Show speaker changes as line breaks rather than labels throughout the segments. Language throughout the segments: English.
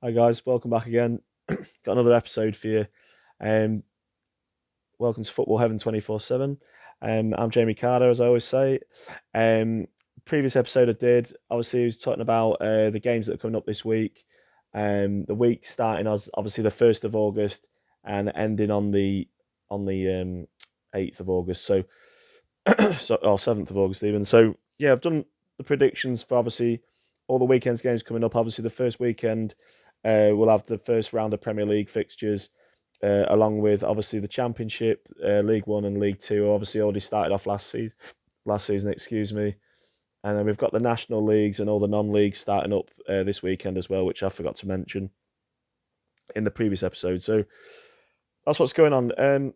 Hi guys, welcome back again. Got another episode for you. Um, Welcome to Football Heaven 24/7. I'm Jamie Carter, as I always say. Um, Previous episode I did, obviously, I was talking about the games that are coming up this week. The week starting as obviously the 1st of August and ending on the 8th of August. Or 7th of August even. So yeah, I've done the predictions for obviously all the weekend's games coming up. Obviously, the first weekend we'll have the first round of Premier League fixtures, along with obviously the Championship, League One and League Two. Obviously, already started off last season, excuse me. And then we've got the national leagues and all the non-leagues starting up this weekend as well, which I forgot to mention in the previous episode. So that's what's going on.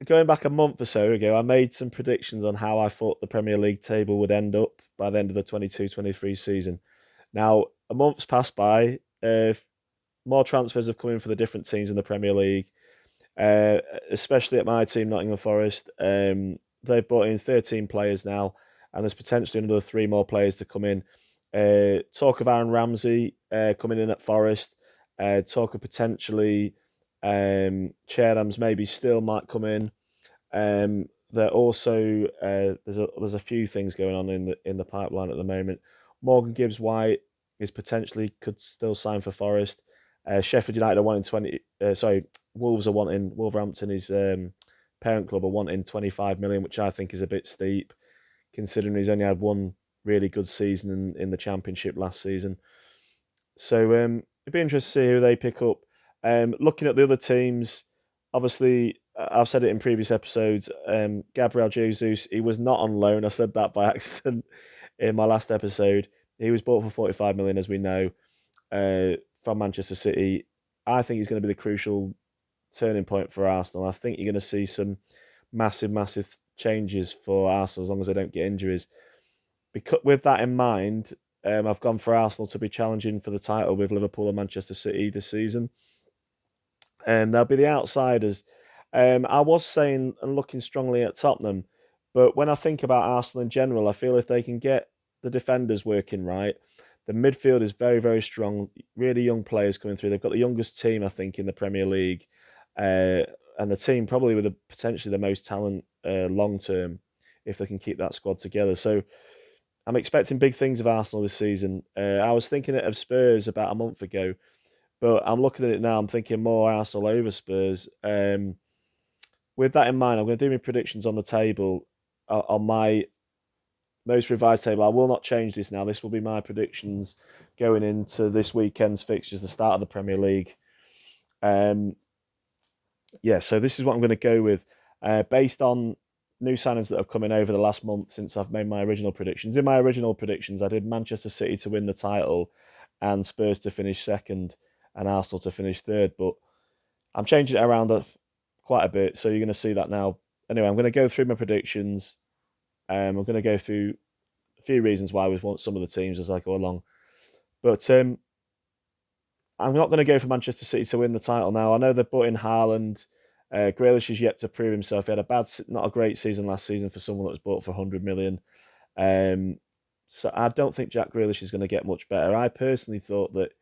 Going back a month or so ago, I made some predictions on how I thought the Premier League table would end up by the end of the 22-23 season. Now, a month's passed by. More transfers have come in for the different teams in the Premier League, especially at my team, Nottingham Forest. They've brought in 13 players now, and there's potentially another three more players to come in. Talk of Aaron Ramsey coming in at Forest. Talk of potentially Cherams maybe still might come in. They're also there's a few things going on in the pipeline at the moment. Morgan Gibbs White is potentially could still sign for Forest. Sheffield United are wanting 20. Sorry, Wolves are wanting Wolverhampton is parent club are wanting 25 million, which I think is a bit steep, considering he's only had one really good season in the Championship last season. So it'd be interesting to see who they pick up. Looking at the other teams, obviously I've said it in previous episodes. Gabriel Jesus, he was not on loan. I said that by accident in my last episode. He was bought for 45 million, as we know, from Manchester City. I think he's going to be the crucial turning point for Arsenal. I think you're going to see some massive changes for Arsenal as long as they don't get injuries. Because with that in mind, I've gone for Arsenal to be challenging for the title with Liverpool and Manchester City this season. They'll be the outsiders. I was saying and looking strongly at Tottenham, but when I think about Arsenal in general, I feel if they can get the defenders working right, the midfield is very strong. Really young players coming through. They've got the youngest team, I think, in the Premier League, uh, and the team probably with potentially the most talent long term if they can keep that squad together. So I'm expecting big things of Arsenal this season. I was thinking it of Spurs about a month ago, but I'm looking at it now. I'm thinking more Arsenal over Spurs. With that in mind, I'm going to do my predictions on the table on my most revised table. I will not change this now. This will be my predictions going into this weekend's fixtures, the start of the Premier League. Um, yeah, so this is what I'm going to go with, based on new signings that have come in over the last month since I've made my original predictions. In my original predictions, I did Manchester City to win the title, and Spurs to finish second, and Arsenal to finish third. But I'm changing it around quite a bit, so you're going to see that now. Anyway, I'm going to go through my predictions. I'm going to go through a few reasons why we want some of the teams as I go along. But I'm not going to go for Manchester City to win the title now. I know they've brought in Haaland. Grealish is yet to prove himself. He had not a great season last season for someone that was bought for 100 million. Um, so I don't think Jack Grealish is going to get much better. I personally thought that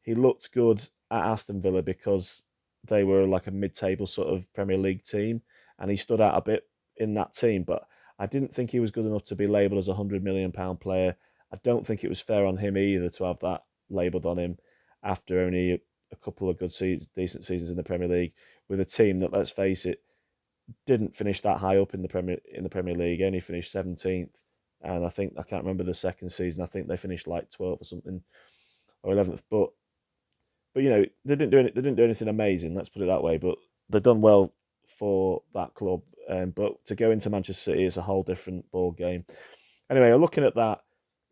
he looked good at Aston Villa because they were like a mid-table sort of Premier League team, and he stood out a bit in that team. But I didn't think he was good enough to be labelled as a £100 million player. I don't think it was fair on him either to have that labelled on him after only a couple of decent seasons in the Premier League with a team that, let's face it, didn't finish that high up in the Premier League. Only finished 17th, and I think I can't remember the second season. I think they finished like 12th or something or 11th. But they didn't do they didn't do anything amazing. Let's put it that way. But they've done well for that club. But to go into Manchester City is a whole different ball game. Anyway, looking at that,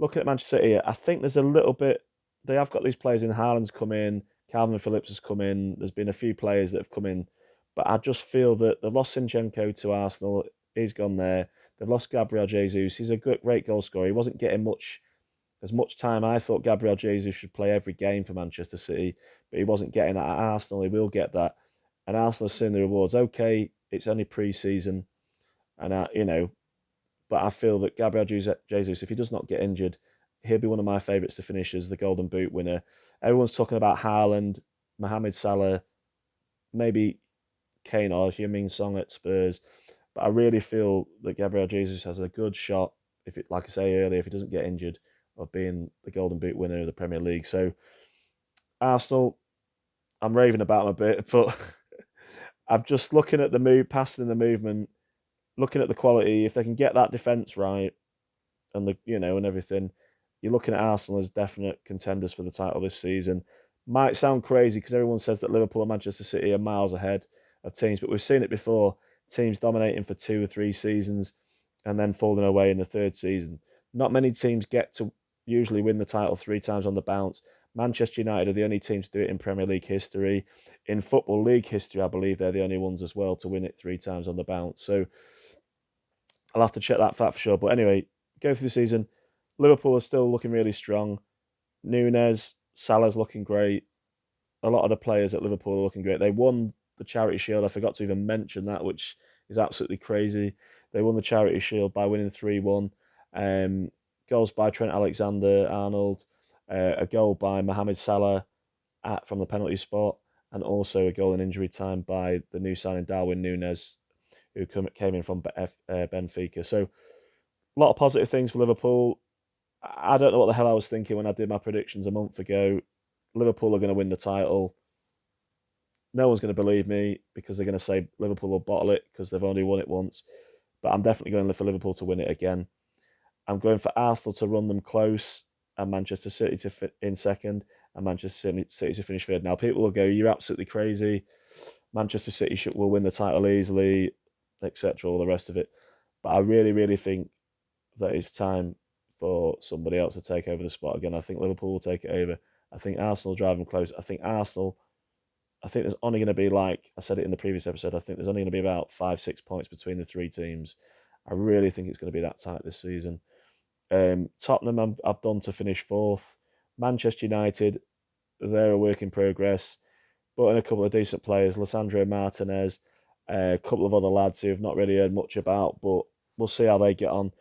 looking at Manchester City, I think there's a little bit. They have got these players in. Haaland's come in. Calvin Phillips has come in. There's been a few players that have come in, but I just feel that they've lost Sinchenko to Arsenal. He's gone there. They've lost Gabriel Jesus. He's a great goal scorer. He wasn't getting as much time. I thought Gabriel Jesus should play every game for Manchester City, but he wasn't getting that at Arsenal. He will get that, and Arsenal seeing the rewards. Okay, it's only pre-season, and but I feel that Gabriel Jesus, if he does not get injured, he'll be one of my favourites to finish as the Golden Boot winner. Everyone's talking about Haaland, Mohamed Salah, maybe Kane or Heung-min Son at Spurs, but I really feel that Gabriel Jesus has a good shot, if it, like I say earlier, if he doesn't get injured, of being the Golden Boot winner of the Premier League. So Arsenal, I'm raving about them a bit, but I'm just looking at the move, passing the movement, looking at the quality. If they can get that defence right and and everything, you're looking at Arsenal as definite contenders for the title this season. Might sound crazy because everyone says that Liverpool and Manchester City are miles ahead of teams, but we've seen it before. Teams dominating for 2 or 3 seasons and then falling away in the third season. Not many teams get to usually win the title 3 times on the bounce. Manchester United are the only team to do it in Premier League history. In Football League history, I believe they're the only ones as well to win it 3 times on the bounce. So I'll have to check that fact for sure. But anyway, go through the season. Liverpool are still looking really strong. Nunez, Salah's looking great. A lot of the players at Liverpool are looking great. They won the Charity Shield. I forgot to even mention that, which is absolutely crazy. They won the Charity Shield by winning 3-1. Goals by Trent Alexander-Arnold, a goal by Mohamed Salah from the penalty spot, and also a goal in injury time by the new signing Darwin Nunez, who came in from Benfica. So a lot of positive things for Liverpool. I don't know what the hell I was thinking when I did my predictions a month ago. Liverpool are going to win the title. No one's going to believe me because they're going to say Liverpool will bottle it because they've only won it once. But I'm definitely going for Liverpool to win it again. I'm going for Arsenal to run them close and Manchester City to in second and Manchester City to finish third. Now, people will go, you're absolutely crazy. Manchester City will win the title easily, etc., all the rest of it. But I really, really think that it's time for somebody else to take over the spot again. I think Liverpool will take it over. I think Arsenal drive them close. I think there's only going to be, like I said it in the previous episode, I think there's only going to be about 5-6 points between the 3 teams. I really think it's going to be that tight this season. Tottenham, I've done to finish 4th. Manchester United, they're a work in progress, but in a couple of decent players, Lisandro Martinez, a couple of other lads who have not really heard much about, but we'll see how they get on.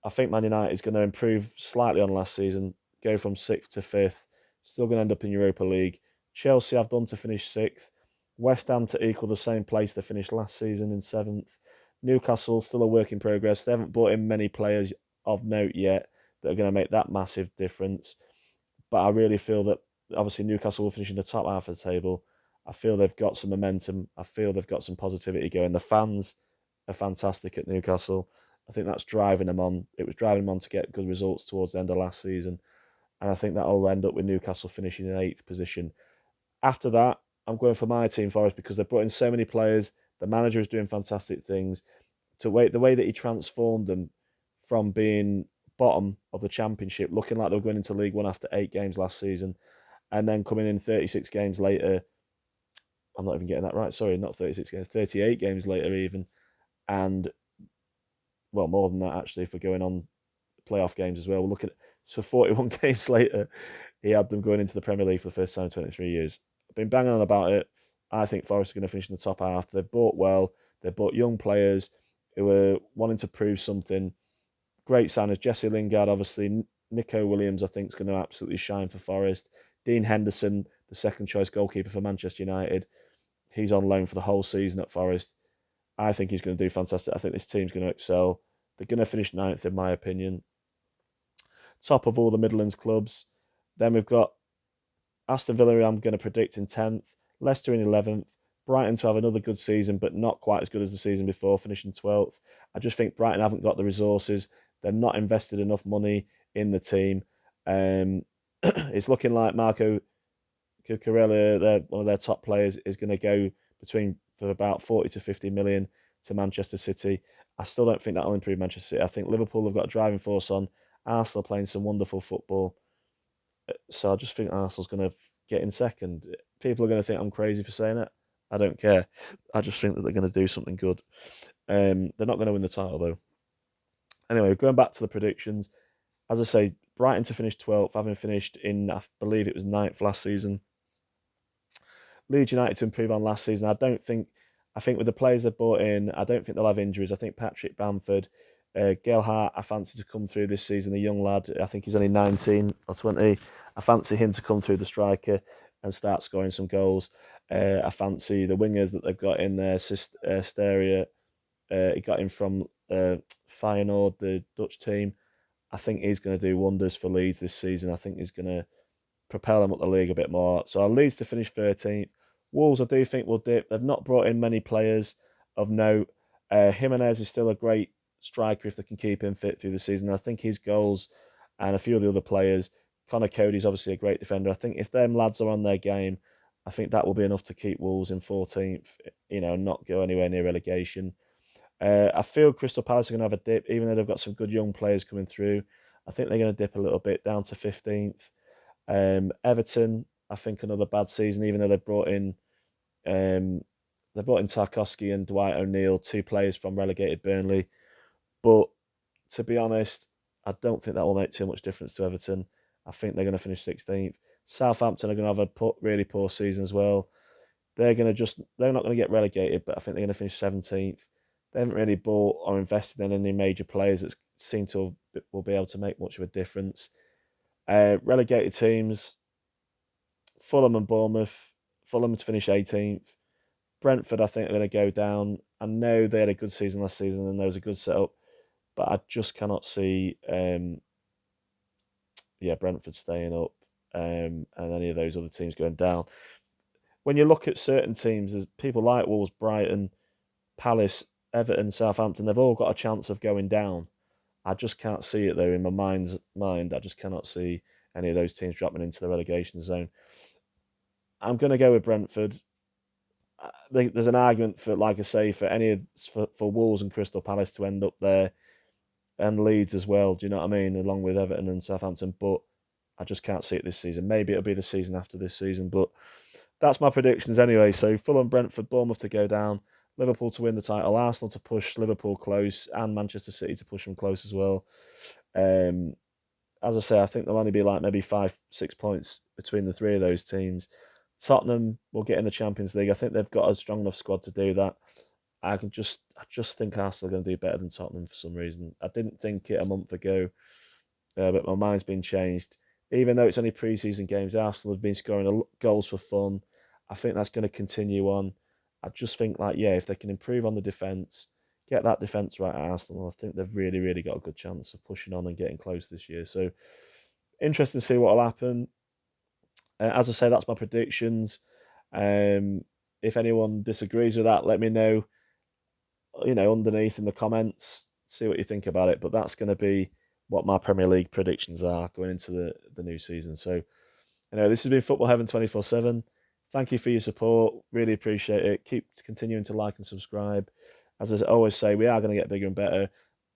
I think Man United is going to improve slightly on last season, go from 6th to 5th, still going to end up in Europa League. Chelsea, I've done to finish 6th. West Ham to equal the same place they finished last season in 7th. Newcastle, still a work in progress. They haven't brought in many players of note yet that are going to make that massive difference. But I really feel that, obviously, Newcastle will finish in the top half of the table. I feel they've got some momentum. I feel they've got some positivity going. The fans are fantastic at Newcastle. I think that's driving them on. It was driving them on to get good results towards the end of last season. And I think that'll end up with Newcastle finishing in 8th position. After that, I'm going for my team, Forest, because they've brought in so many players. The manager is doing fantastic things. The way that he transformed them from being bottom of the Championship, looking like they were going into League One after 8 games last season, and then coming in 36 games later. I'm not even getting that right. Sorry, not 36 games, 38 games later even. And, well, more than that, actually, if we're going on playoff games as well. We're looking at, so 41 games later, he had them going into the Premier League for the first time in 23 years. I've been banging on about it. I think Forest are going to finish in the top half. They've bought well. They've bought young players who are wanting to prove something. Great signers. Jesse Lingard, obviously. Nico Williams, I think, is going to absolutely shine for Forest. Dean Henderson, the second choice goalkeeper for Manchester United. He's on loan for the whole season at Forest. I think he's going to do fantastic. I think this team's going to excel. They're going to finish 9th, in my opinion. Top of all the Midlands clubs. Then we've got Aston Villa, I'm going to predict in 10th. Leicester in 11th. Brighton to have another good season, but not quite as good as the season before, finishing 12th. I just think Brighton haven't got the resources. They're not invested enough money in the team. It's looking like Marco Cucurella, one of their top players, is going to go for about 40 to 50 million to Manchester City. I still don't think that'll improve Manchester City. I think Liverpool have got a driving force on. Arsenal playing some wonderful football. So I just think Arsenal's going to get in second. People are going to think I'm crazy for saying it. I don't care. I just think that they're going to do something good. They're not going to win the title, though. Anyway, going back to the predictions. As I say, Brighton to finish 12th, having finished in, I believe it was 9th last season. Leeds United to improve on last season. I think with the players they've brought in, I don't think they'll have injuries. I think Patrick Bamford Gail Hart, I fancy to come through this season. A young lad, I think he's only 19 or 20. I fancy him to come through the striker and start scoring some goals. I fancy the wingers that they've got in there. Steria, he got him from Feyenoord, the Dutch team. I think he's going to do wonders for Leeds this season. I think he's going to propel them up the league a bit more. So I'll Leeds to finish 13th. Wolves, I do think will dip. They've not brought in many players of note. Jimenez is still a great striker if they can keep him fit through the season. I think his goals and a few of the other players, Connor Cody's obviously a great defender. I think if them lads are on their game, I think that will be enough to keep Wolves in 14th, not go anywhere near relegation. I feel Crystal Palace are going to have a dip, even though they've got some good young players coming through. I think they're going to dip a little bit down to 15th. Everton, I think another bad season, even though they brought in Tarkowski and Dwight O'Neill, two players from relegated Burnley. But to be honest, I don't think that will make too much difference to Everton. I think they're going to finish 16th. Southampton are going to have a really poor season as well. They're not going to get relegated, but I think they're going to finish 17th. They haven't really bought or invested in any major players that seem to will be able to make much of a difference. Relegated teams, Fulham and Bournemouth. Fulham to finish 18th. Brentford, I think, are going to go down. I know they had a good season last season and there was a good setup, but I just cannot see, Brentford staying up and any of those other teams going down. When you look at certain teams, there's people like Wolves, Brighton, Palace, Everton, Southampton, they've all got a chance of going down. I just can't see it though in my mind's mind. I just cannot see any of those teams dropping into the relegation zone. I'm going to go with Brentford. There's an argument for, like I say, for Wolves and Crystal Palace to end up there, and Leeds as well. Do you know what I mean? Along with Everton and Southampton, but I just can't see it this season. Maybe it'll be the season after this season, but that's my predictions anyway. So Fulham, Brentford, Bournemouth to go down, Liverpool to win the title, Arsenal to push Liverpool close, and Manchester City to push them close as well. As I say, I think there'll only be like maybe 5-6 points between the three of those teams. Tottenham will get in the Champions League. I think they've got a strong enough squad to do that. I just think Arsenal are going to do better than Tottenham for some reason. I didn't think it a month ago, but my mind's been changed. Even though it's only pre-season games, Arsenal have been scoring goals for fun. I think that's going to continue on. I just think if they can improve on the defence, get that defence right at Arsenal, I think they've really, really got a good chance of pushing on and getting close this year. So interesting to see what will happen. As I say, that's my predictions. If anyone disagrees with that, let me know. Underneath in the comments, see what you think about it. But that's going to be what my Premier League predictions are going into the new season. So, this has been Football Heaven 24/7. Thank you for your support. Really appreciate it. Keep continuing to like and subscribe. As I always say, we are going to get bigger and better.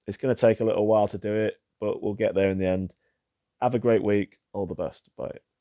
It's going to take a little while to do it, but we'll get there in the end. Have a great week. All the best. Bye.